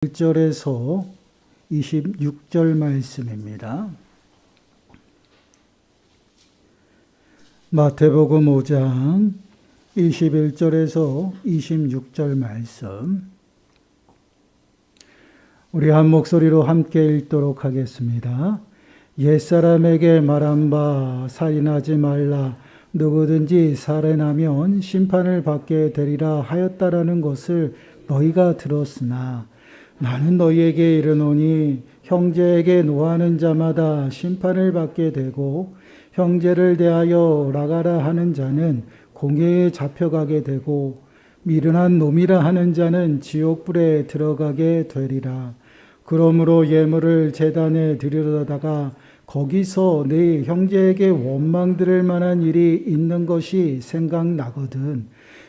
1절에서 26절 말씀입니다. 마태복음 5장 21절에서 26절 말씀, 우리 한 목소리로 함께 읽도록 하겠습니다. 옛사람에게 말한 바 살인하지 말라, 누구든지 살인하면 심판을 받게 되리라 하였다라는 것을 너희가 들었으나 나는 너희에게 이르노니 형제에게 노하는 자마다 심판을 받게 되고 형제를 대하여 나가라 하는 자는 공회에 잡혀가게 되고 미련한 놈이라 하는 자는 지옥불에 들어가게 되리라. 그러므로 예물을 제단에 드리려다가 거기서 네 형제에게 원망 들을 만한 일이 있는 것이 생각나거든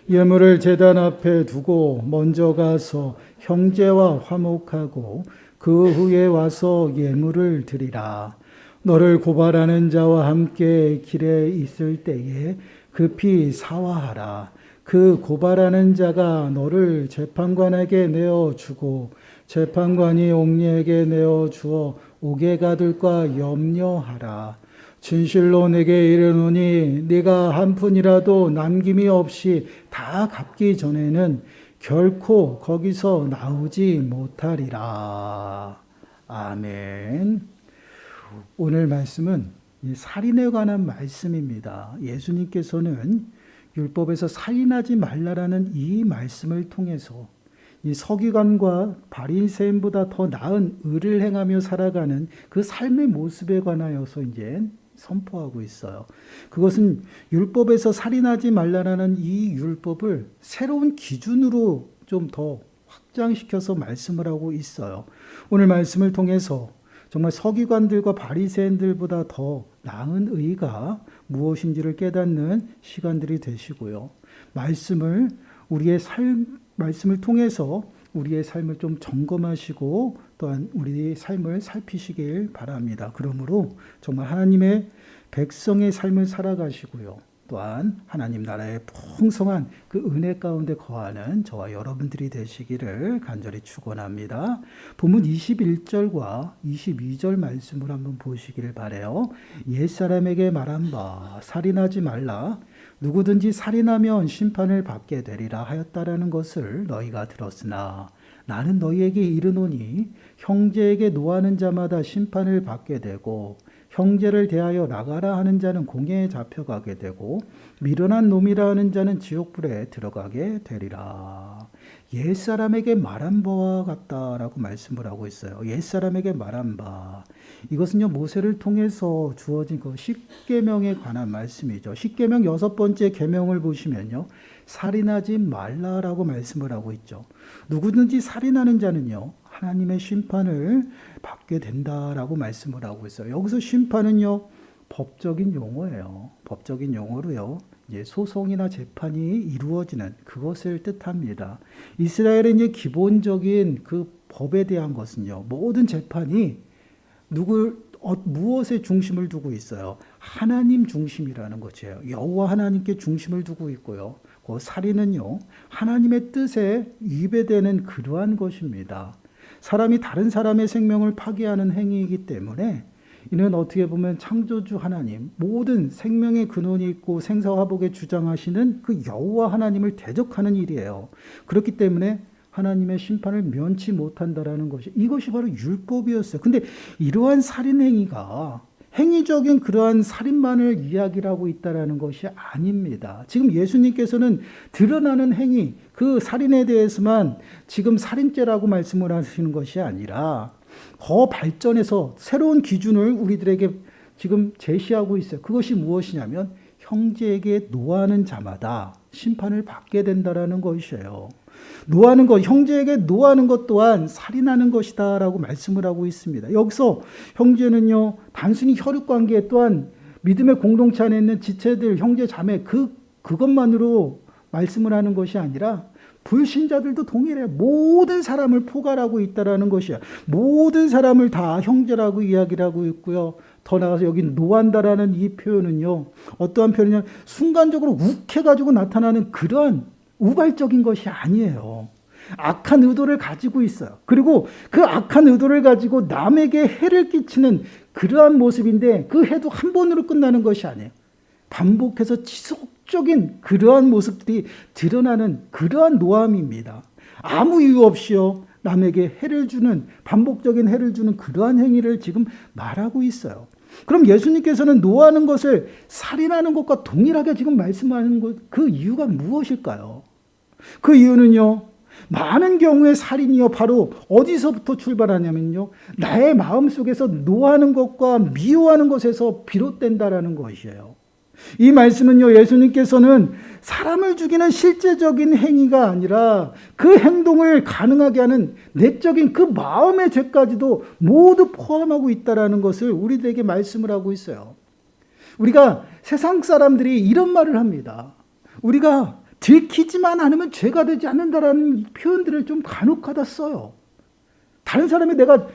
예물을 제단 앞에 두고 먼저 가서 형제와 화목하고 그 후에 와서 예물을 드리라. 너를 고발하는 자와 함께 길에 있을 때에 급히 사화하라. 그 고발하는 자가 너를 재판관에게 내어주고 재판관이 옥리에게 내어주어 옥에 가둘까 염려하라. 진실로 내게 이르노니 네가 한 푼이라도 남김이 없이 다 갚기 전에는 결코 거기서 나오지 못하리라. 아멘. 오늘 말씀은 살인에 관한 말씀입니다. 예수님께서는 율법에서 살인하지 말라라는 이 말씀을 통해서 이 서기관과 바리새인보다 더 나은 의를 행하며 살아가는 그 삶의 모습에 관하여서 이제 선포하고 있어요. 그것은 율법에서 살인하지 말라라는 이 율법을 새로운 기준으로 좀 더 확장시켜서 말씀을 하고 있어요. 오늘 말씀을 통해서 정말 서기관들과 바리새인들보다 더 나은 의가 무엇인지를 깨닫는 시간들이 되시고요. 말씀을 통해서 우리의 삶을 좀 점검하시고 또한 우리의 삶을 살피시길 바랍니다. 그러므로 정말 하나님의 백성의 삶을 살아가시고요. 또한 하나님 나라의 풍성한 그 은혜 가운데 거하는 저와 여러분들이 되시기를 간절히 축원합니다. 본문 21절과 22절 말씀을 한번 보시기를 바라요. 옛사람에게 말한 바 살인하지 말라. 누구든지 살인하면 심판을 받게 되리라 하였다라는 것을 너희가 들었으나 나는 너희에게 이르노니 형제에게 노하는 자마다 심판을 받게 되고 형제를 대하여 나가라 하는 자는 공회에 잡혀가게 되고 미련한 놈이라 하는 자는 지옥불에 들어가게 되리라. 옛사람에게 말한 바와 같다라고 말씀을 하고 있어요. 옛사람에게 말한 바, 이것은요 모세를 통해서 주어진 그 십계명에 관한 말씀이죠. 십계명 6번째 계명을 보시면요 살인하지 말라라고 말씀을 하고 있죠. 누구든지 살인하는 자는요 하나님의 심판을 받게 된다라고 말씀을 하고 있어요. 여기서 심판은요 법적인 용어예요. 법적인 용어로요 이제 소송이나 재판이 이루어지는 그것을 뜻합니다. 이스라엘의 이제 기본적인 그 법에 대한 것은요 모든 재판이 무엇에 중심을 두고 있어요? 하나님 중심이라는 것이에요. 여호와 하나님께 중심을 두고 있고요. 그 살인은요 하나님의 뜻에 위배되는 그러한 것입니다. 사람이 다른 사람의 생명을 파괴하는 행위이기 때문에 이는 어떻게 보면 창조주 하나님, 모든 생명의 근원이 있고 생사화복에 주장하시는 그 여호와 하나님을 대적하는 일이에요. 그렇기 때문에 하나님의 심판을 면치 못한다라는 것이, 이것이 바로 율법이었어요. 근데 이러한 살인 행위가 행위적인 그러한 살인만을 이야기하고 있다라는 것이 아닙니다. 지금 예수님께서는 드러나는 행위, 그 살인에 대해서만 지금 살인죄라고 말씀을 하시는 것이 아니라 더 발전해서 새로운 기준을 우리들에게 지금 제시하고 있어요. 그것이 무엇이냐면 형제에게 노하는 자마다 심판을 받게 된다라는 것이에요. 노하는 것, 형제에게 노하는 것 또한 살인하는 것이다 라고 말씀을 하고 있습니다. 여기서 형제는요 단순히 혈육관계 또한 믿음의 공동체 안에 있는 지체들, 형제, 자매 그것만으로 말씀을 하는 것이 아니라 불신자들도 동일해요. 모든 사람을 포괄하고 있다라는 것이야. 모든 사람을 다 형제라고 이야기를 하고 있고요. 더 나아가서 여기 노한다라는 이 표현은요 어떠한 표현이냐면 순간적으로 욱해가지고 나타나는 그런 우발적인 것이 아니에요. 악한 의도를 가지고 있어요. 그리고 그 악한 의도를 가지고 남에게 해를 끼치는 그러한 모습인데 그 해도 한 번으로 끝나는 것이 아니에요. 반복해서 지속적인 그러한 모습들이 드러나는 그러한 노함입니다. 아무 이유 없이요. 남에게 해를 주는, 반복적인 해를 주는 그러한 행위를 지금 말하고 있어요. 그럼 예수님께서는 노하는 것을 살인하는 것과 동일하게 지금 말씀하는 것, 그 이유가 무엇일까요? 그 이유는요, 많은 경우에 살인이요, 바로 어디서부터 출발하냐면요, 나의 마음속에서 노하는 것과 미워하는 것에서 비롯된다라는 것이에요. 이 말씀은요, 예수님께서는 사람을 죽이는 실제적인 행위가 아니라 그 행동을 가능하게 하는 내적인 그 마음의 죄까지도 모두 포함하고 있다는 것을 우리들에게 말씀을 하고 있어요. 우리가 세상 사람들이 이런 말을 합니다. 우리가 들키지만 않으면 죄가 되지 않는다라는 표현들을 좀 간혹가다 써요. 다른 사람이 내가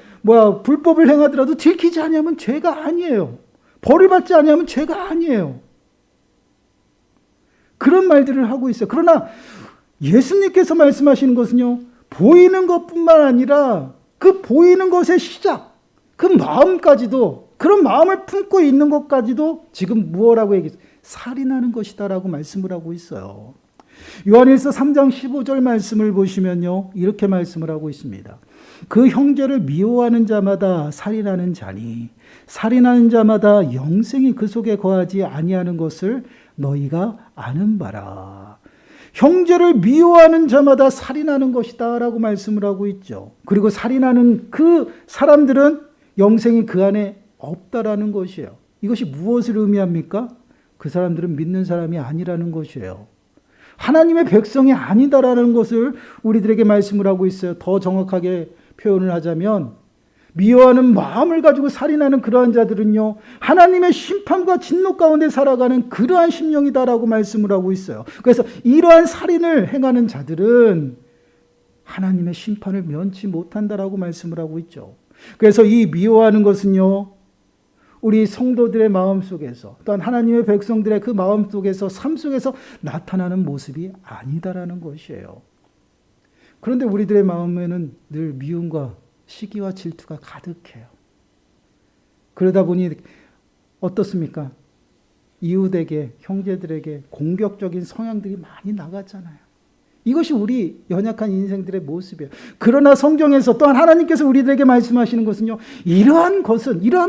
불법을 행하더라도 들키지 아니하면 죄가 아니에요. 벌을 받지 아니하면 죄가 아니에요. 그런 말들을 하고 있어요. 그러나 예수님께서 말씀하시는 것은요, 보이는 것뿐만 아니라 그 보이는 것의 시작, 그 마음까지도, 그런 마음을 품고 있는 것까지도 지금 무엇라고 얘기했어요? 살인하는 것이다라고 말씀을 하고 있어요. 요한일서 3장 15절 말씀을 보시면요, 이렇게 말씀을 하고 있습니다. 그 형제를 미워하는 자마다 살인하는 자니 살인하는 자마다 영생이 그 속에 거하지 아니하는 것을 너희가 아는 바라. 형제를 미워하는 자마다 살인하는 것이다 라고 말씀을 하고 있죠. 그리고 살인하는 그 사람들은 영생이 그 안에 없다라는 것이에요. 이것이 무엇을 의미합니까? 그 사람들은 믿는 사람이 아니라는 것이에요. 하나님의 백성이 아니다라는 것을 우리들에게 말씀을 하고 있어요. 더 정확하게 표현을 하자면 미워하는 마음을 가지고 살인하는 그러한 자들은요, 하나님의 심판과 진노 가운데 살아가는 그러한 심령이다라고 말씀을 하고 있어요. 그래서 이러한 살인을 행하는 자들은 하나님의 심판을 면치 못한다라고 말씀을 하고 있죠. 그래서 이 미워하는 것은요, 우리 성도들의 마음 속에서, 또한 하나님의 백성들의 그 마음 속에서, 삶 속에서 나타나는 모습이 아니다라는 것이에요. 그런데 우리들의 마음에는 늘 미움과 시기와 질투가 가득해요. 그러다 보니 어떻습니까? 이웃에게, 형제들에게 공격적인 성향들이 많이 나갔잖아요. 이것이 우리 연약한 인생들의 모습이에요. 그러나 성경에서 또한 하나님께서 우리들에게 말씀하시는 것은요, 이러한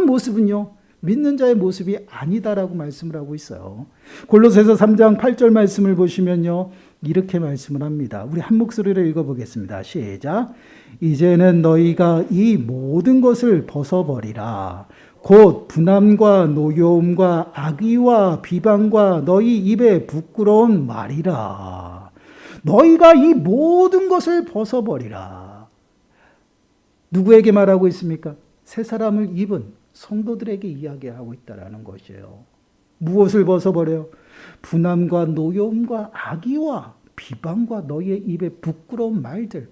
모습은요, 믿는 자의 모습이 아니다라고 말씀을 하고 있어요. 골로새서 3장 8절 말씀을 보시면요, 이렇게 말씀을 합니다. 우리 한 목소리로 읽어보겠습니다. 시작. 이제는 너희가 이 모든 것을 벗어버리라. 곧 분함과 노여움과 악의와 비방과 너희 입에 부끄러운 말이라. 너희가 이 모든 것을 벗어버리라. 누구에게 말하고 있습니까? 새 사람을 입은 성도들에게 이야기하고 있다는 것이에요. 무엇을 벗어버려요? 분함과 노여움과 악의와 비방과 너희의 입에 부끄러운 말들,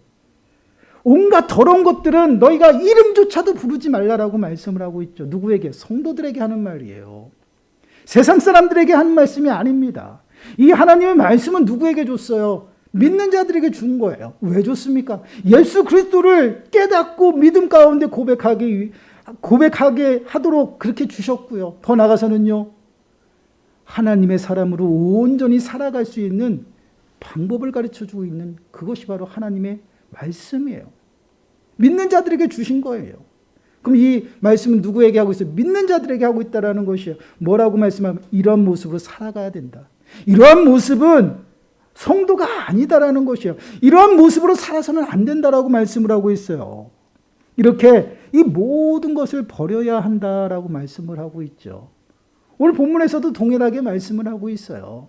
온갖 더러운 것들은 너희가 이름조차도 부르지 말라라고 말씀을 하고 있죠. 누구에게? 성도들에게 하는 말이에요. 세상 사람들에게 하는 말씀이 아닙니다. 이 하나님의 말씀은 누구에게 줬어요? 믿는 자들에게 준 거예요. 왜 줬습니까? 예수 그리스도를 깨닫고 믿음 가운데 고백하게 하도록 그렇게 주셨고요. 더 나아가서는요, 하나님의 사람으로 온전히 살아갈 수 있는 방법을 가르쳐주고 있는 그것이 바로 하나님의 말씀이에요. 믿는 자들에게 주신 거예요. 그럼 이 말씀은 누구에게 하고 있어요? 믿는 자들에게 하고 있다는 것이에요. 뭐라고 말씀하면 이러한 모습으로 살아가야 된다. 이러한 모습은 성도가 아니다라는 것이에요. 이러한 모습으로 살아서는 안 된다라고 말씀을 하고 있어요. 이렇게 이 모든 것을 버려야 한다라고 말씀을 하고 있죠. 오늘 본문에서도 동일하게 말씀을 하고 있어요.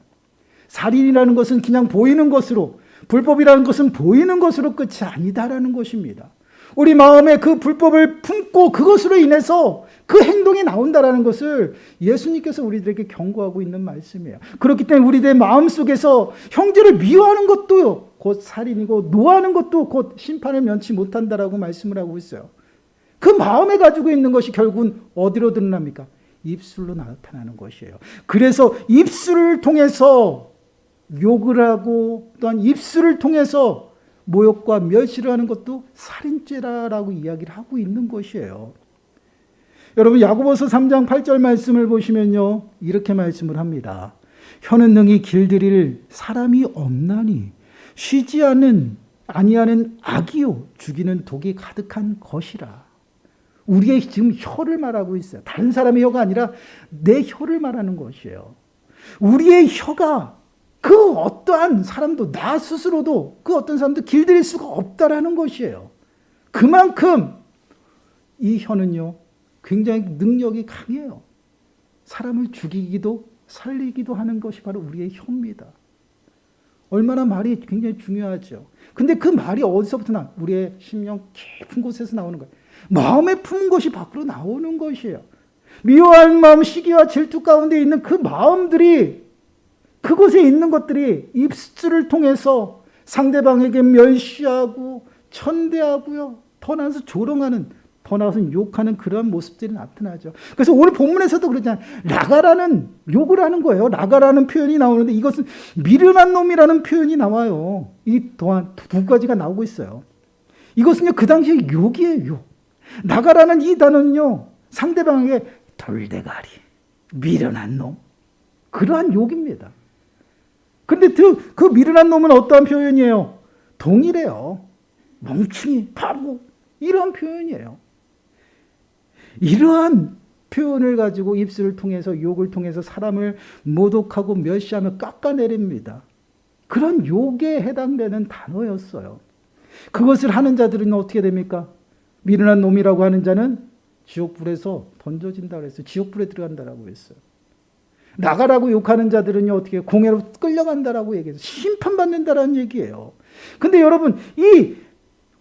살인이라는 것은 그냥 보이는 것으로, 불법이라는 것은 보이는 것으로 끝이 아니다라는 것입니다. 우리 마음에 그 불법을 품고 그것으로 인해서 그 행동이 나온다라는 것을 예수님께서 우리들에게 경고하고 있는 말씀이에요. 그렇기 때문에 우리들의 마음속에서 형제를 미워하는 것도 곧 살인이고 노하는 것도 곧 심판을 면치 못한다라고 말씀을 하고 있어요. 그 마음에 가지고 있는 것이 결국은 어디로 드러납니까? 입술로 나타나는 것이에요. 그래서 입술을 통해서 욕을 하고 또한 입술을 통해서 모욕과 멸시를 하는 것도 살인죄라고 이야기를 하고 있는 것이에요. 여러분 야고보서 3장 8절 말씀을 보시면요. 이렇게 말씀을 합니다. 혀는 능히 길들일 사람이 없나니 쉬지 아니하는 악이요 죽이는 독이 가득한 것이라. 우리의 지금 혀를 말하고 있어요. 다른 사람의 혀가 아니라 내 혀를 말하는 것이에요. 우리의 혀가 그 어떠한 사람도 나 스스로도 그 어떤 사람도 길들일 수가 없다라는 것이에요. 그만큼 이 혀는요. 굉장히 능력이 강해요. 사람을 죽이기도 살리기도 하는 것이 바로 우리의 혀입니다. 얼마나 말이 굉장히 중요하죠. 근데 그 말이 어디서부터 나? 우리의 심령 깊은 곳에서 나오는 거예요. 마음에 품은 것이 밖으로 나오는 것이에요. 미워한 마음, 시기와 질투 가운데 있는 그 마음들이 그곳에 있는 것들이 입술을 통해서 상대방에게 멸시하고 천대하고요. 더 나아서 조롱하는, 더 나아서 욕하는 그러한 모습들이 나타나죠. 그래서 오늘 본문에서도 그러잖아요. 라가라는 욕을 하는 거예요. 라가라는 표현이 나오는데 이것은 미련한 놈이라는 표현이 나와요. 이 또한 두 가지가 나오고 있어요. 이것은요 그 당시에 욕이에요. 욕. 라가라는 이 단어는요 상대방에게 돌대가리, 미련한 놈 그러한 욕입니다. 그런데 그 미련한 놈은 어떠한 표현이에요? 동일해요. 멍충이, 바보 이러한 표현이에요. 이러한 표현을 가지고 입술을 통해서 욕을 통해서 사람을 모독하고 멸시하며 깎아내립니다. 그런 욕에 해당되는 단어였어요. 그것을 하는 자들은 어떻게 됩니까? 미련한 놈이라고 하는 자는 지옥불에서 던져진다고 했어요. 지옥불에 들어간다라고 했어요. 나가라고 욕하는 자들은요 어떻게 공회로 끌려간다라고 얘기해서 심판받는다라는 얘기예요. 근데 여러분 이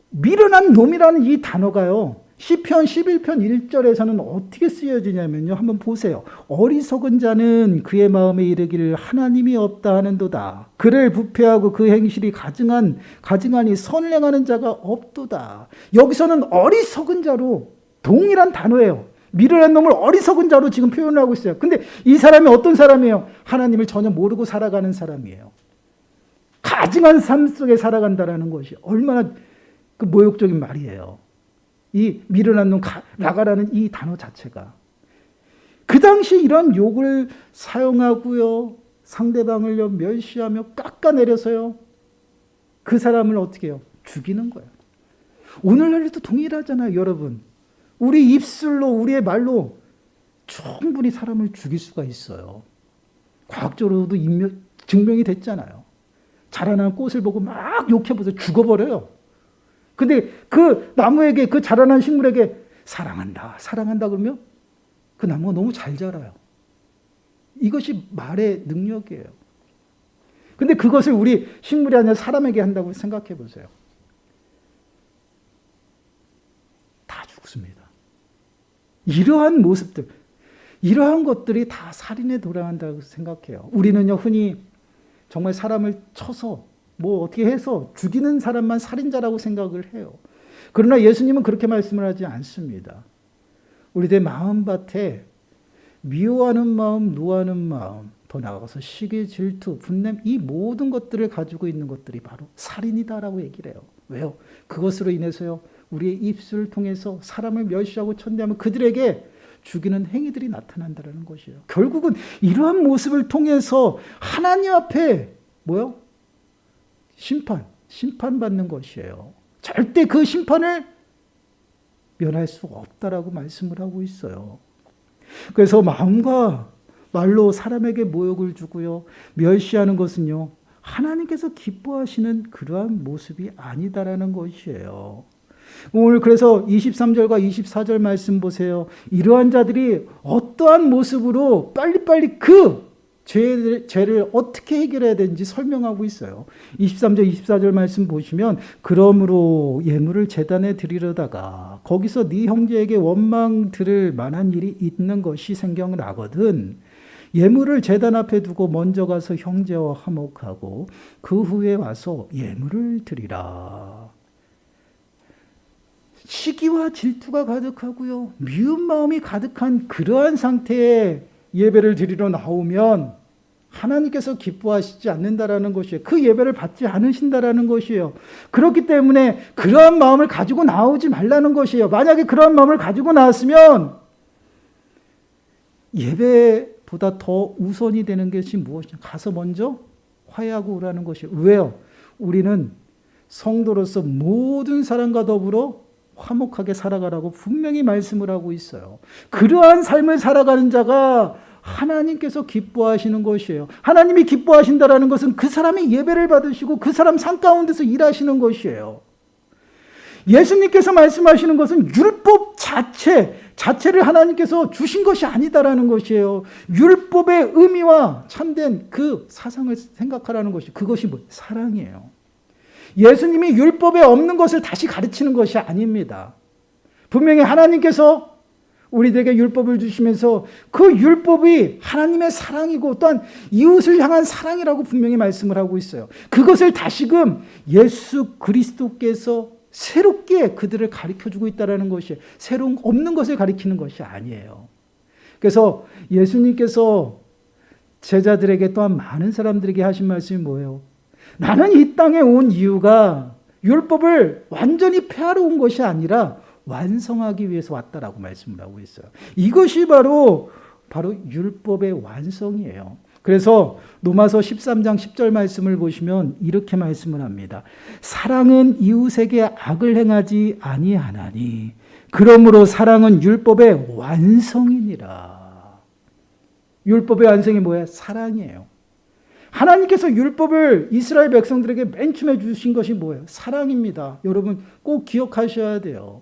미련한 놈이라는 이 단어가요 시편 11편 1절에서는 어떻게 쓰여지냐면요 한번 보세요. 어리석은 자는 그의 마음에 이르기를 하나님이 없다 하는도다. 그를 부패하고 그 행실이 가증하니 선행하는 자가 없도다. 여기서는 어리석은 자로 동일한 단어예요. 미련한 놈을 어리석은 자로 지금 표현을 하고 있어요. 근데 이 사람이 어떤 사람이에요? 하나님을 전혀 모르고 살아가는 사람이에요. 가증한 삶 속에 살아간다라는 것이 얼마나 그 모욕적인 말이에요. 이 미련한 놈, 나가라는 이 단어 자체가. 그 당시 이런 욕을 사용하고요. 상대방을 멸시하며 깎아내려서요. 그 사람을 어떻게 해요? 죽이는 거예요. 오늘날에도 동일하잖아요, 여러분. 우리 입술로, 우리의 말로 충분히 사람을 죽일 수가 있어요. 과학적으로도 증명이 됐잖아요. 자라난 꽃을 보고 막 욕해보세요. 죽어버려요. 근데 그 나무에게, 그 자라난 식물에게 사랑한다, 사랑한다 그러면 그 나무가 너무 잘 자라요. 이것이 말의 능력이에요. 근데 그것을 우리 식물이 아니라 사람에게 한다고 생각해 보세요. 다 죽습니다. 이러한 모습들, 이러한 것들이 다 살인에 돌아간다고 생각해요. 우리는요, 흔히 정말 사람을 쳐서 뭐 어떻게 해서 죽이는 사람만 살인자라고 생각을 해요. 그러나 예수님은 그렇게 말씀을 하지 않습니다. 우리들의 마음밭에 미워하는 마음, 노하는 마음, 더 나아가서 시기, 질투, 분냄 이 모든 것들을 가지고 있는 것들이 바로 살인이다라고 얘기를 해요. 왜요? 그것으로 인해서요. 우리의 입술을 통해서 사람을 멸시하고 천대하면 그들에게 죽이는 행위들이 나타난다는 것이에요. 결국은 이러한 모습을 통해서 하나님 앞에 뭐요? 심판받는 것이에요. 절대 그 심판을 면할 수 없다라고 말씀을 하고 있어요. 그래서 마음과 말로 사람에게 모욕을 주고요. 멸시하는 것은요. 하나님께서 기뻐하시는 그러한 모습이 아니다라는 것이에요. 오늘 그래서 23절과 24절 말씀 보세요. 이러한 자들이 어떠한 모습으로 빨리빨리 그 죄를 어떻게 해결해야 되는지 설명하고 있어요. 23절, 24절 말씀 보시면 그러므로 예물을 제단에 드리려다가 거기서 네 형제에게 원망 들을 만한 일이 있는 것이 생겨나거든. 예물을 제단 앞에 두고 먼저 가서 형제와 화목하고 그 후에 와서 예물을 드리라. 시기와 질투가 가득하고요. 미운 마음이 가득한 그러한 상태에 예배를 드리러 나오면 하나님께서 기뻐하시지 않는다라는 것이에요. 그 예배를 받지 않으신다라는 것이에요. 그렇기 때문에 그러한 마음을 가지고 나오지 말라는 것이에요. 만약에 그러한 마음을 가지고 나왔으면 예배보다 더 우선이 되는 것이 무엇이냐? 가서 먼저 화해하고 오라는 것이에요. 왜요? 우리는 성도로서 모든 사람과 더불어 화목하게 살아가라고 분명히 말씀을 하고 있어요. 그러한 삶을 살아가는 자가 하나님께서 기뻐하시는 것이에요. 하나님이 기뻐하신다라는 것은 그 사람이 예배를 받으시고 그 사람 삶 가운데서 일하시는 것이에요. 예수님께서 말씀하시는 것은 율법 자체를 하나님께서 주신 것이 아니다라는 것이에요. 율법의 의미와 참된 그 사상을 생각하라는 것이, 그것이 뭐? 사랑이에요. 예수님이 율법에 없는 것을 다시 가르치는 것이 아닙니다. 분명히 하나님께서 우리들에게 율법을 주시면서 그 율법이 하나님의 사랑이고 또한 이웃을 향한 사랑이라고 분명히 말씀을 하고 있어요. 그것을 다시금 예수 그리스도께서 새롭게 그들을 가르쳐주고 있다는 것이, 새로운 없는 것을 가르치는 것이 아니에요. 그래서 예수님께서 제자들에게 또한 많은 사람들에게 하신 말씀이 뭐예요? 나는 이 땅에 온 이유가 율법을 완전히 폐하러 온 것이 아니라 완성하기 위해서 왔다라고 말씀을 하고 있어요. 이것이 바로 율법의 완성이에요. 그래서 로마서 13장 10절 말씀을 보시면 이렇게 말씀을 합니다. 사랑은 이웃에게 악을 행하지 아니하나니 그러므로 사랑은 율법의 완성이니라. 율법의 완성이 뭐예요? 사랑이에요. 하나님께서 율법을 이스라엘 백성들에게 맨 처음에 주신 것이 뭐예요? 사랑입니다. 여러분 꼭 기억하셔야 돼요.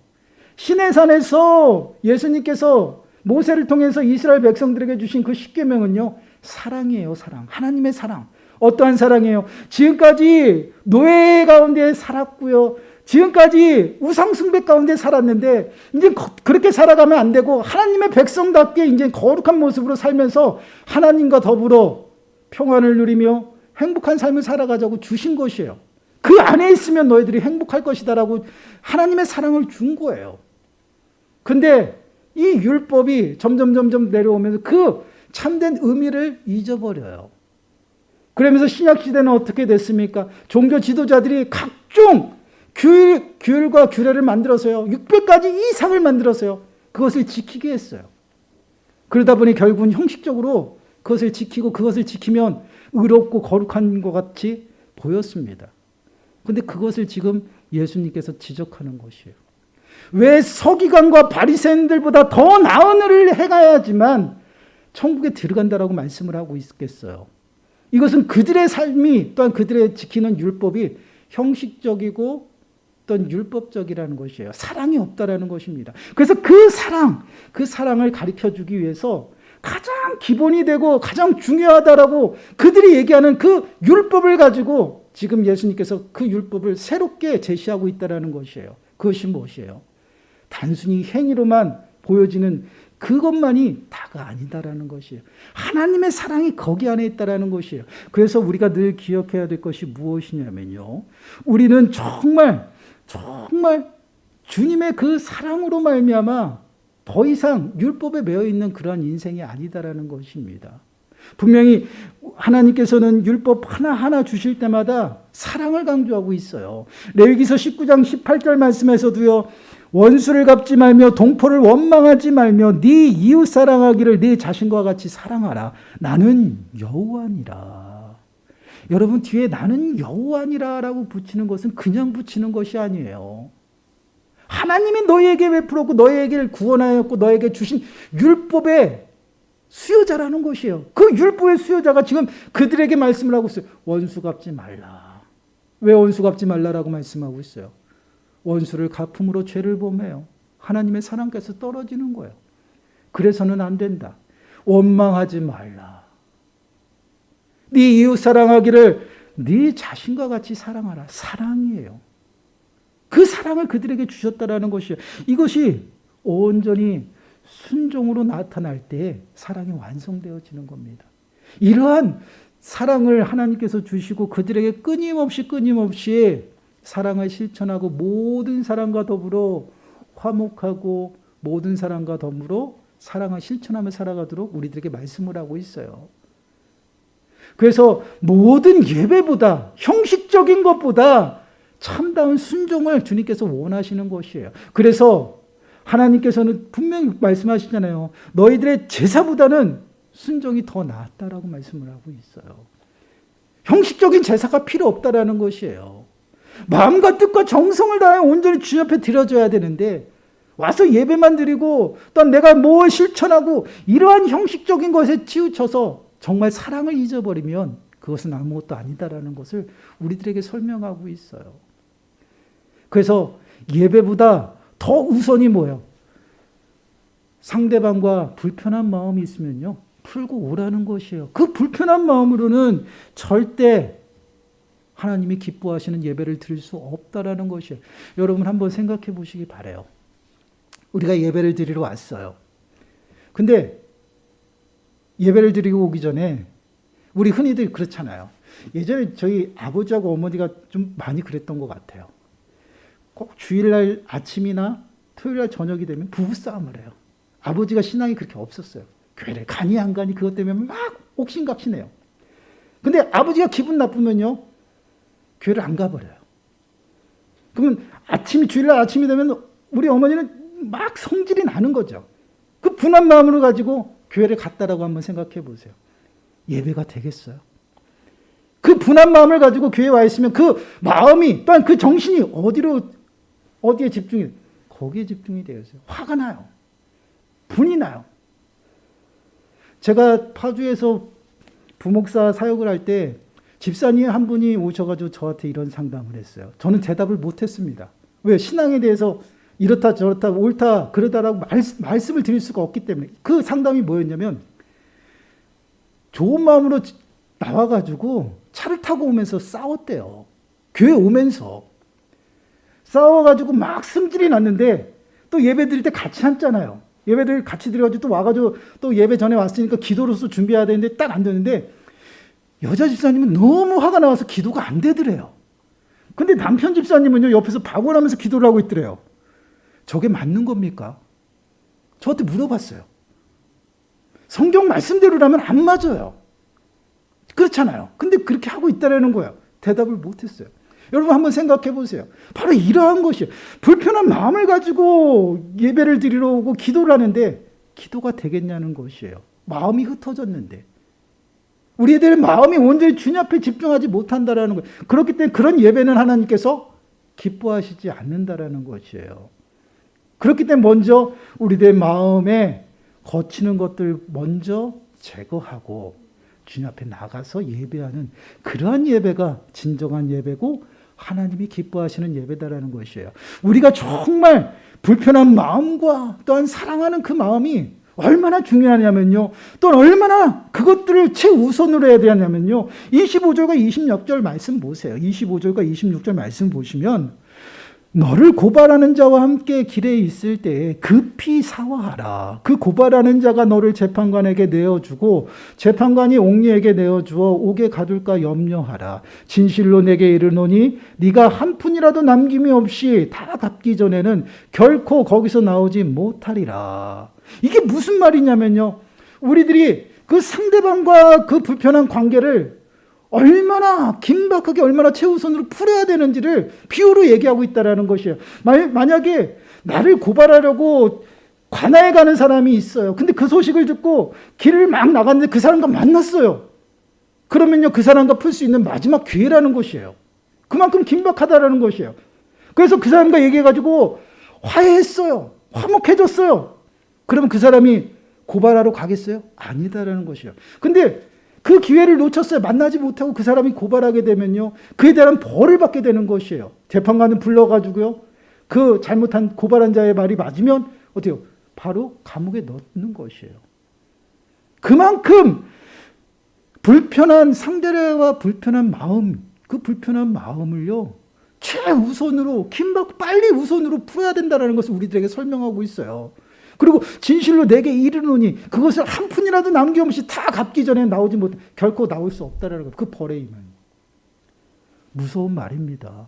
시내산에서 예수님께서 모세를 통해서 이스라엘 백성들에게 주신 그 십계명은요, 사랑이에요. 사랑. 하나님의 사랑. 어떠한 사랑이에요? 지금까지 노예 가운데 살았고요. 지금까지 우상숭배 가운데 살았는데 이제 그렇게 살아가면 안 되고 하나님의 백성답게 이제 거룩한 모습으로 살면서 하나님과 더불어 평안을 누리며 행복한 삶을 살아가자고 주신 것이에요. 그 안에 있으면 너희들이 행복할 것이다라고 하나님의 사랑을 준 거예요. 근데 이 율법이 점점 내려오면서 그 참된 의미를 잊어버려요. 그러면서 신약시대는 어떻게 됐습니까? 종교 지도자들이 각종 규율과 규례를 만들어서요. 600가지 이상을 만들어서요. 그것을 지키게 했어요. 그러다 보니 결국은 형식적으로 그것을 지키고 그것을 지키면 의롭고 거룩한 것 같이 보였습니다. 그런데 그것을 지금 예수님께서 지적하는 것이에요. 왜 서기관과 바리새인들보다 더 나은 일을 행해야지만 천국에 들어간다라고 말씀을 하고 있겠어요. 이것은 그들의 삶이 또한 그들의 지키는 율법이 형식적이고 또한 율법적이라는 것이에요. 사랑이 없다라는 것입니다. 그래서 그 사랑을 가르쳐주기 위해서 가장 기본이 되고 가장 중요하다라고 그들이 얘기하는 그 율법을 가지고 지금 예수님께서 그 율법을 새롭게 제시하고 있다는 것이에요. 그것이 무엇이에요? 단순히 행위로만 보여지는 그것만이 다가 아니다라는 것이에요. 하나님의 사랑이 거기 안에 있다라는 것이에요. 그래서 우리가 늘 기억해야 될 것이 무엇이냐면요. 우리는 정말 주님의 그 사랑으로 말미암아 더 이상 율법에 매여 있는 그러한 인생이 아니다라는 것입니다. 분명히 하나님께서는 율법 하나하나 주실 때마다 사랑을 강조하고 있어요. 레위기서 19장 18절 말씀에서도요. 원수를 갚지 말며 동포를 원망하지 말며 네 이웃 사랑하기를 네 자신과 같이 사랑하라. 나는 여호와니라. 여러분 뒤에 나는 여호와니라라고 붙이는 것은 그냥 붙이는 것이 아니에요. 하나님이 너희에게 베풀었고 너희에게 구원하였고 너희에게 주신 율법의 수요자라는 것이에요. 그 율법의 수요자가 지금 그들에게 말씀을 하고 있어요. 원수 갚지 말라. 왜 원수 갚지 말라라고 말씀하고 있어요? 원수를 갚음으로 죄를 범해요. 하나님의 사랑께서 떨어지는 거예요. 그래서는 안 된다. 원망하지 말라. 네 이웃 사랑하기를 네 자신과 같이 사랑하라. 사랑이에요. 그 사랑을 그들에게 주셨다라는 것이에요. 이것이 온전히 순종으로 나타날 때 사랑이 완성되어지는 겁니다. 이러한 사랑을 하나님께서 주시고 그들에게 끊임없이 사랑을 실천하고 모든 사람과 더불어 화목하고 모든 사람과 더불어 사랑을 실천하며 살아가도록 우리들에게 말씀을 하고 있어요. 그래서 모든 예배보다, 형식적인 것보다 참다운 순종을 주님께서 원하시는 것이에요. 그래서 하나님께서는 분명히 말씀하시잖아요. 너희들의 제사보다는 순종이 더 낫다라고 말씀을 하고 있어요. 형식적인 제사가 필요 없다라는 것이에요. 마음과 뜻과 정성을 다해 온전히 주님 앞에 드려줘야 되는데 와서 예배만 드리고 또 내가 뭐 실천하고 이러한 형식적인 것에 치우쳐서 정말 사랑을 잊어버리면 그것은 아무것도 아니다라는 것을 우리들에게 설명하고 있어요. 그래서 예배보다 더 우선이 뭐예요? 상대방과 불편한 마음이 있으면요, 풀고 오라는 것이에요. 그 불편한 마음으로는 절대 하나님이 기뻐하시는 예배를 드릴 수 없다라는 것이에요. 여러분 한번 생각해 보시기 바라요. 우리가 예배를 드리러 왔어요. 근데 예배를 드리고 오기 전에 우리 흔히들 그렇잖아요. 예전에 저희 아버지하고 어머니가 좀 많이 그랬던 것 같아요. 꼭 주일날 아침이나 토요일날 저녁이 되면 부부싸움을 해요. 아버지가 신앙이 그렇게 없었어요. 교회를 가니 안 가니 그것 때문에 막 옥신각신해요. 근데 아버지가 기분 나쁘면요, 교회를 안 가버려요. 그러면 주일날 아침이 되면 우리 어머니는 막 성질이 나는 거죠. 그 분한 마음으로 가지고 교회를 갔다라고 한번 생각해 보세요. 예배가 되겠어요? 그 분한 마음을 가지고 교회에 와 있으면 그 마음이 또한 그 정신이 어디에 집중이, 거기에 집중이 되어있어요. 화가 나요. 분이 나요. 제가 파주에서 부목사 사역을 할 때 집사님 한 분이 오셔가지고 저한테 이런 상담을 했어요. 저는 대답을 못했습니다. 왜? 신앙에 대해서 이렇다 저렇다 옳다 그러다라고 말씀을 드릴 수가 없기 때문에. 그 상담이 뭐였냐면, 좋은 마음으로 나와가지고 차를 타고 오면서 싸웠대요. 교회 오면서 싸워가지고 막 승질이 났는데 또 예배 드릴 때 같이 앉잖아요. 예배들 같이 드려가지고 또 와가지고 또 예배 전에 왔으니까 기도로서 준비해야 되는데 딱 앉았는데 여자 집사님은 너무 화가 나와서 기도가 안 되더래요. 근데 남편 집사님은요, 옆에서 박원하면서 기도를 하고 있더래요. 저게 맞는 겁니까? 저한테 물어봤어요. 성경 말씀대로라면 안 맞아요. 그렇잖아요. 근데 그렇게 하고 있다라는 거예요. 대답을 못했어요. 여러분 한번 생각해 보세요. 바로 이러한 것이에요. 불편한 마음을 가지고 예배를 드리러 오고 기도를 하는데 기도가 되겠냐는 것이에요. 마음이 흩어졌는데. 우리들의 마음이 온전히 주님 앞에 집중하지 못한다라는 거예요. 그렇기 때문에 그런 예배는 하나님께서 기뻐하시지 않는다라는 것이에요. 그렇기 때문에 먼저 우리들의 마음에 거치는 것들 먼저 제거하고 주님 앞에 나가서 예배하는 그러한 예배가 진정한 예배고 하나님이 기뻐하시는 예배다라는 것이에요. 우리가 정말 불편한 마음과 또한 사랑하는 그 마음이 얼마나 중요하냐면요, 또한 얼마나 그것들을 최우선으로 해야 되냐면요, 25절과 26절 말씀 보세요. 25절과 26절 말씀 보시면, 너를 고발하는 자와 함께 길에 있을 때에 급히 사화하라. 그 고발하는 자가 너를 재판관에게 내어주고 재판관이 옥리에게 내어주어 옥에 가둘까 염려하라. 진실로 내게 이르노니 네가 한 푼이라도 남김이 없이 다 갚기 전에는 결코 거기서 나오지 못하리라. 이게 무슨 말이냐면요, 우리들이 그 상대방과 그 불편한 관계를 얼마나 긴박하게 얼마나 최우선으로 풀어야 되는지를 비유로 얘기하고 있다는 것이에요. 만약에 나를 고발하려고 관아에 가는 사람이 있어요. 근데 그 소식을 듣고 길을 막 나갔는데 그 사람과 만났어요. 그러면요, 그 사람과 풀 수 있는 마지막 기회라는 것이에요. 그만큼 긴박하다라는 것이에요. 그래서 그 사람과 얘기해가지고 화해했어요. 화목해졌어요. 그러면 그 사람이 고발하러 가겠어요? 아니다라는 것이에요. 근데 그 기회를 놓쳤어요. 만나지 못하고 그 사람이 고발하게 되면요, 그에 대한 벌을 받게 되는 것이에요. 재판관은 불러가지고요, 그 잘못한 고발한 자의 말이 맞으면 어때요? 바로 감옥에 넣는 것이에요. 그만큼 불편한 상대와 불편한 마음, 그 불편한 마음을요, 최우선으로 빨리 우선으로 풀어야 된다는 것을 우리들에게 설명하고 있어요. 그리고 진실로 내게 이르노니 그것을 한 푼이라도 남김없이 다 갚기 전에 나오지 못, 결코 나올 수 없다라는 것. 그 벌의 임은 무서운 말입니다.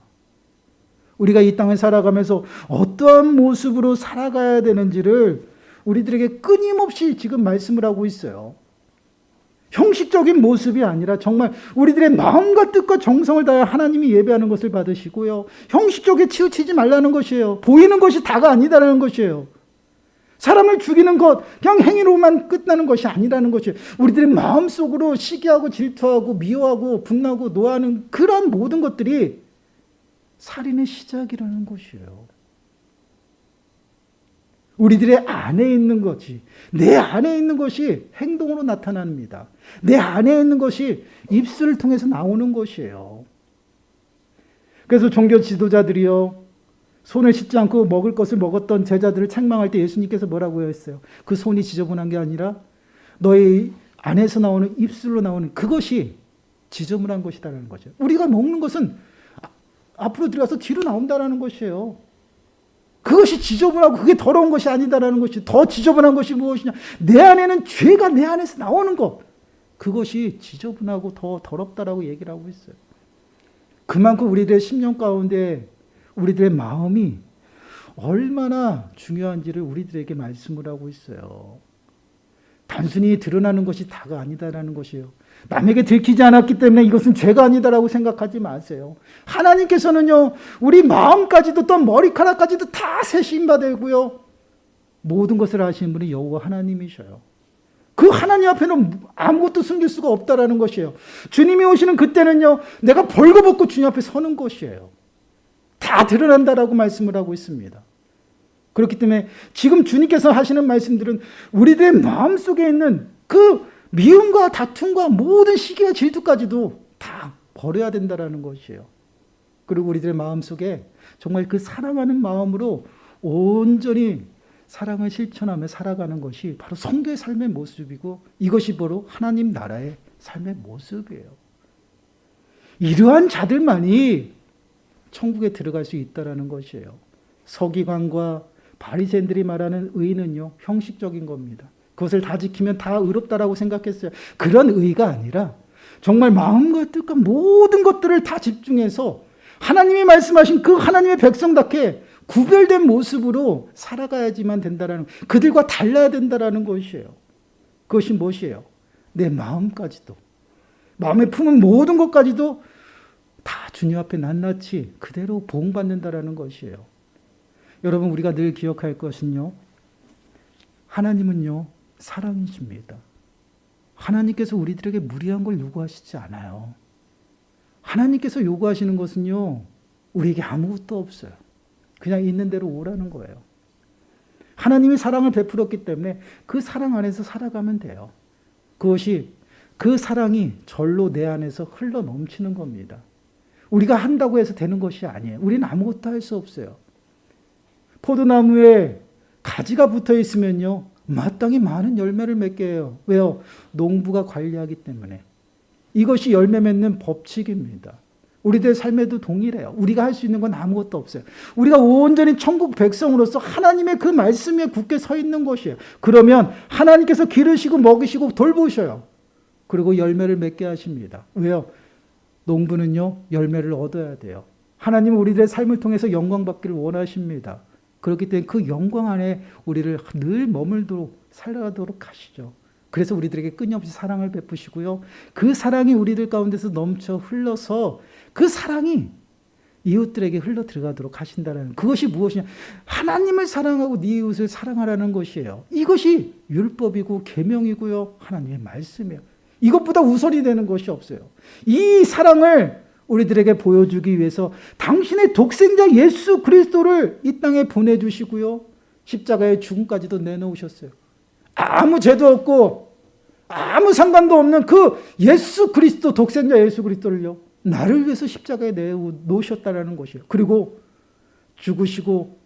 우리가 이 땅을 살아가면서 어떠한 모습으로 살아가야 되는지를 우리들에게 끊임없이 지금 말씀을 하고 있어요. 형식적인 모습이 아니라 정말 우리들의 마음과 뜻과 정성을 다해 하나님이 예배하는 것을 받으시고요. 형식적에 치우치지 말라는 것이에요. 보이는 것이 다가 아니다라는 것이에요. 사람을 죽이는 것, 그냥 행위로만 끝나는 것이 아니라는 것이에요. 우리들의 마음속으로 시기하고 질투하고 미워하고 분나고 노하는 그런 모든 것들이 살인의 시작이라는 것이에요. 우리들의 안에 있는 것이, 내 안에 있는 것이 행동으로 나타납니다. 내 안에 있는 것이 입술을 통해서 나오는 것이에요. 그래서 종교 지도자들이요, 손을 씻지 않고 먹을 것을 먹었던 제자들을 책망할 때 예수님께서 뭐라고 했어요? 그 손이 지저분한 게 아니라 너의 안에서 나오는 입술로 나오는 그것이 지저분한 것이다라는 거죠. 우리가 먹는 것은 앞으로 들어가서 뒤로 나온다라는 것이에요. 그것이 지저분하고 그게 더러운 것이 아니다라는 것이, 더 지저분한 것이 무엇이냐? 내 안에는 죄가 내 안에서 나오는 것, 그것이 지저분하고 더 더럽다라고 얘기를 하고 있어요. 그만큼 우리들의 심령 가운데 우리들의 마음이 얼마나 중요한지를 우리들에게 말씀을 하고 있어요. 단순히 드러나는 것이 다가 아니다라는 것이에요. 남에게 들키지 않았기 때문에 이것은 죄가 아니다라고 생각하지 마세요. 하나님께서는요, 우리 마음까지도 또 머리카락까지도 다 세심 받으고요, 모든 것을 아시는 분이 여호와 하나님이셔요. 그 하나님 앞에는 아무것도 숨길 수가 없다라는 것이에요. 주님이 오시는 그때는요, 내가 벌거벗고 주님 앞에 서는 것이에요. 다 드러난다라고 말씀을 하고 있습니다. 그렇기 때문에 지금 주님께서 하시는 말씀들은 우리들의 마음속에 있는 그 미움과 다툼과 모든 시기와 질투까지도 다 버려야 된다라는 것이에요. 그리고 우리들의 마음속에 정말 그 사랑하는 마음으로 온전히 사랑을 실천하며 살아가는 것이 바로 성도의 삶의 모습이고, 이것이 바로 하나님 나라의 삶의 모습이에요. 이러한 자들만이 천국에 들어갈 수 있다라는 것이에요. 서기관과 바리새인들이 말하는 의는요, 형식적인 겁니다. 그것을 다 지키면 다 의롭다라고 생각했어요. 그런 의가 아니라 정말 마음과 뜻과 모든 것들을 다 집중해서 하나님이 말씀하신 그 하나님의 백성답게 구별된 모습으로 살아가야지만 된다라는, 그들과 달라야 된다라는 것이에요. 그것이 무엇이에요? 내 마음까지도, 마음에 품은 모든 것까지도 다 주님 앞에 낱낱이 그대로 보응받는다라는 것이에요. 여러분, 우리가 늘 기억할 것은요, 하나님은요, 사랑이십니다. 하나님께서 우리들에게 무리한 걸 요구하시지 않아요. 하나님께서 요구하시는 것은요, 우리에게 아무것도 없어요. 그냥 있는 대로 오라는 거예요. 하나님이 사랑을 베풀었기 때문에 그 사랑 안에서 살아가면 돼요. 그것이, 그 사랑이 절로 내 안에서 흘러 넘치는 겁니다. 우리가 한다고 해서 되는 것이 아니에요. 우리는 아무것도 할 수 없어요. 포도나무에 가지가 붙어 있으면요, 마땅히 많은 열매를 맺게 해요. 왜요? 농부가 관리하기 때문에. 이것이 열매 맺는 법칙입니다. 우리들의 삶에도 동일해요. 우리가 할 수 있는 건 아무것도 없어요. 우리가 온전히 천국 백성으로서 하나님의 그 말씀에 굳게 서 있는 것이에요. 그러면 하나님께서 기르시고 먹이시고 돌보셔요. 그리고 열매를 맺게 하십니다. 왜요? 농부는요, 열매를 얻어야 돼요. 하나님은 우리들의 삶을 통해서 영광 받기를 원하십니다. 그렇기 때문에 그 영광 안에 우리를 늘 머물도록 살아가도록 하시죠. 그래서 우리들에게 끊임없이 사랑을 베푸시고요, 그 사랑이 우리들 가운데서 넘쳐 흘러서 그 사랑이 이웃들에게 흘러 들어가도록 하신다는, 그것이 무엇이냐? 하나님을 사랑하고 네 이웃을 사랑하라는 것이에요. 이것이 율법이고 계명이고요, 하나님의 말씀이에요. 이것보다 우선이 되는 것이 없어요. 이 사랑을 우리들에게 보여주기 위해서 당신의 독생자 예수 그리스도를 이 땅에 보내주시고요, 십자가의 죽음까지도 내놓으셨어요. 아무 죄도 없고 아무 상관도 없는 그 예수 그리스도, 독생자 예수 그리스도를요, 나를 위해서 십자가에 내놓으셨다는 것이에요. 그리고 죽으시고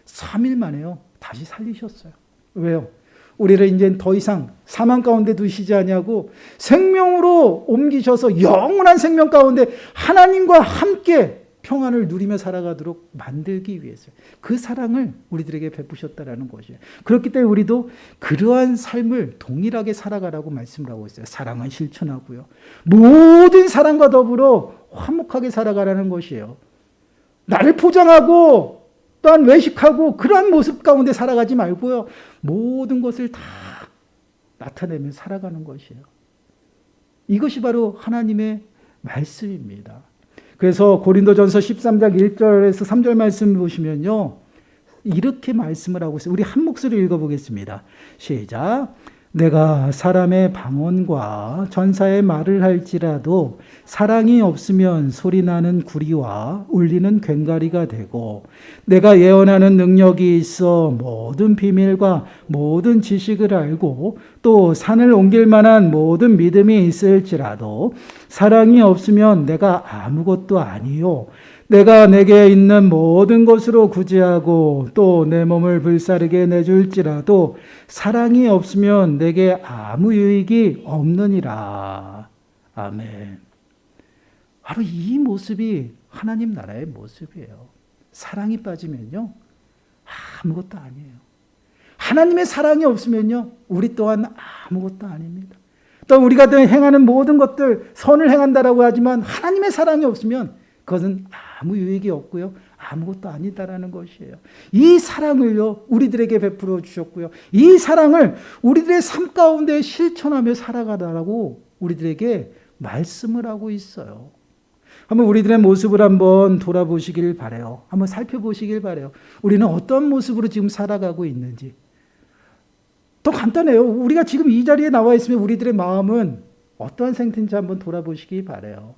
3일 만에요, 다시 살리셨어요. 왜요? 우리를 이제 더 이상 사망 가운데 두시지 아니하고 생명으로 옮기셔서 영원한 생명 가운데 하나님과 함께 평안을 누리며 살아가도록 만들기 위해서 그 사랑을 우리들에게 베푸셨다라는 것이에요. 그렇기 때문에 우리도 그러한 삶을 동일하게 살아가라고 말씀을 하고 있어요. 사랑은 실천하고요, 모든 사랑과 더불어 화목하게 살아가라는 것이에요. 나를 포장하고 또한 외식하고 그러한 모습 가운데 살아가지 말고요, 모든 것을 다 나타내며 살아가는 것이에요. 이것이 바로 하나님의 말씀입니다. 그래서 고린도전서 13장 1절에서 3절 말씀 보시면요, 이렇게 말씀을 하고 있어요. 우리 한 목소리 읽어보겠습니다. 시작. 내가 사람의 방언과 전사의 말을 할지라도 사랑이 없으면 소리나는 구리와 울리는 괭가리가 되고, 내가 예언하는 능력이 있어 모든 비밀과 모든 지식을 알고 또 산을 옮길 만한 모든 믿음이 있을지라도 사랑이 없으면 내가 아무것도 아니요, 내가 내게 있는 모든 것으로 구제하고 또 내 몸을 불사르게 내줄지라도 사랑이 없으면 내게 아무 유익이 없느니라. 아멘. 바로 이 모습이 하나님 나라의 모습이에요. 사랑이 빠지면요, 아무것도 아니에요. 하나님의 사랑이 없으면요, 우리 또한 아무것도 아닙니다. 또 우리가 행하는 모든 것들 선을 행한다라고 하지만 하나님의 사랑이 없으면 그것은 아무 유익이 없고요, 아무것도 아니다라는 것이에요. 이 사랑을요, 우리들에게 베풀어 주셨고요, 이 사랑을 우리들의 삶 가운데 실천하며 살아가라고 우리들에게 말씀을 하고 있어요. 한번 우리들의 모습을 한번 돌아보시길 바라요. 한번 살펴보시길 바라요. 우리는 어떤 모습으로 지금 살아가고 있는지. 더 간단해요. 우리가 지금 이 자리에 나와 있으면 우리들의 마음은 어떠한 상태인지 한번 돌아보시기 바라요.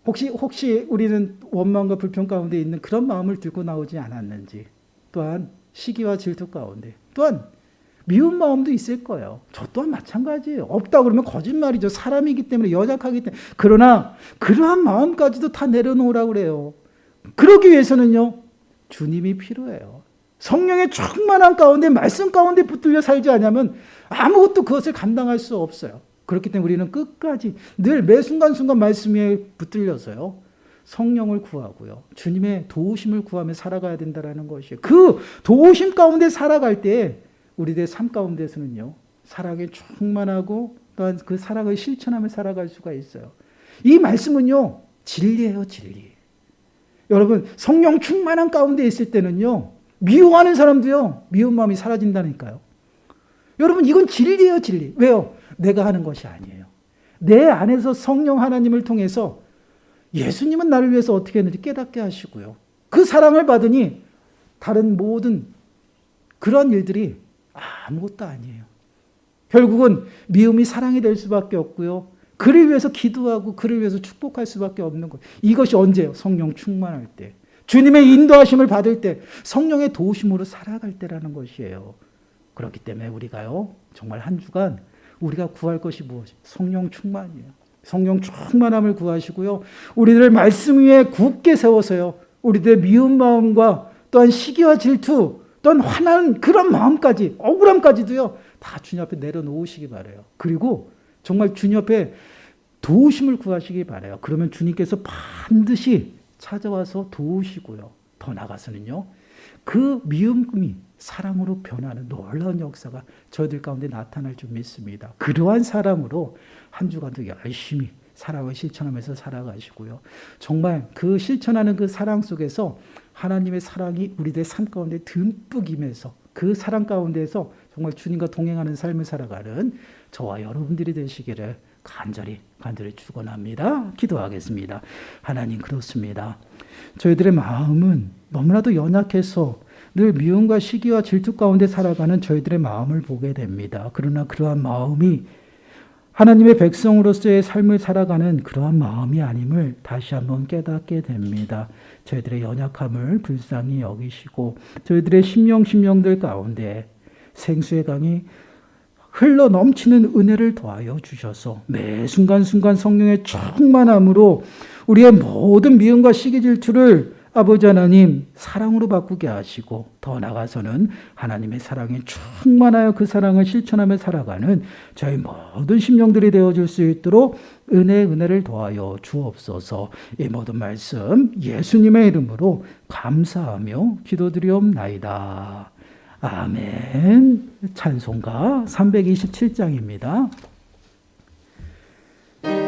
혹시 우리는 원망과 불평 가운데 있는 그런 마음을 들고 나오지 않았는지, 또한 시기와 질투 가운데, 또한 미운 마음도 있을 거예요. 저 또한 마찬가지예요. 없다 그러면 거짓말이죠. 사람이기 때문에, 연약하기 때문에. 그러나 그러한 마음까지도 다 내려놓으라고 그래요. 그러기 위해서는요, 주님이 필요해요. 성령의 충만한 가운데, 말씀 가운데 붙들려 살지 않으면 아무것도 그것을 감당할 수 없어요. 그렇기 때문에 우리는 끝까지 늘 매 순간순간 말씀에 붙들려서요, 성령을 구하고요, 주님의 도우심을 구하며 살아가야 된다는 것이에요. 그 도우심 가운데 살아갈 때 우리들의 삶 가운데서는요, 사랑에 충만하고 또한 그 사랑을 실천하며 살아갈 수가 있어요. 이 말씀은요, 진리예요, 진리. 여러분, 성령 충만한 가운데 있을 때는요, 미워하는 사람도요, 미운 마음이 사라진다니까요. 여러분, 이건 진리예요, 진리. 왜요? 내가 하는 것이 아니에요. 내 안에서 성령 하나님을 통해서 예수님은 나를 위해서 어떻게 했는지 깨닫게 하시고요, 그 사랑을 받으니 다른 모든 그런 일들이 아무것도 아니에요. 결국은 미움이 사랑이 될 수밖에 없고요, 그를 위해서 기도하고 그를 위해서 축복할 수밖에 없는 거예요. 이것이 언제요? 성령 충만할 때, 주님의 인도하심을 받을 때, 성령의 도우심으로 살아갈 때라는 것이에요. 그렇기 때문에 우리가요, 정말 한 주간 우리가 구할 것이 무엇이에요? 성령 충만이에요. 성령 충만함을 구하시고요, 우리들을 말씀 위에 굳게 세워서요, 우리들의 미운 마음과 또한 시기와 질투, 또한 화난 그런 마음까지, 억울함까지도요, 다 주님 앞에 내려놓으시기 바라요. 그리고 정말 주님 앞에 도우심을 구하시기 바라요. 그러면 주님께서 반드시 찾아와서 도우시고요, 더 나아가서는요, 그 미움이 사랑으로 변하는 놀라운 역사가 저희들 가운데 나타날 줄 믿습니다. 그러한 사랑으로 한 주간도 열심히 사랑을 실천하면서 살아가시고요, 정말 그 실천하는 그 사랑 속에서 하나님의 사랑이 우리들의 삶 가운데 듬뿍 임해서 그 사랑 가운데에서 정말 주님과 동행하는 삶을 살아가는 저와 여러분들이 되시기를 간절히 축원합니다. 기도하겠습니다. 하나님, 그렇습니다. 저희들의 마음은 너무나도 연약해서 늘 미움과 시기와 질투 가운데 살아가는 저희들의 마음을 보게 됩니다. 그러나 그러한 마음이 하나님의 백성으로서의 삶을 살아가는 그러한 마음이 아님을 다시 한번 깨닫게 됩니다. 저희들의 연약함을 불쌍히 여기시고 저희들의 심령들 가운데 생수의 강이 흘러 넘치는 은혜를 더하여 주셔서 매 순간순간 성령의 충만함으로 우리의 모든 미움과 시기 질투를 아버지 하나님 사랑으로 바꾸게 하시고, 더 나아가서는 하나님의 사랑에 충만하여 그 사랑을 실천하며 살아가는 저희 모든 심령들이 되어줄 수 있도록 은혜를 더하여 주옵소서. 이 모든 말씀 예수님의 이름으로 감사하며 기도드리옵나이다. 아멘. 찬송가 327장입니다.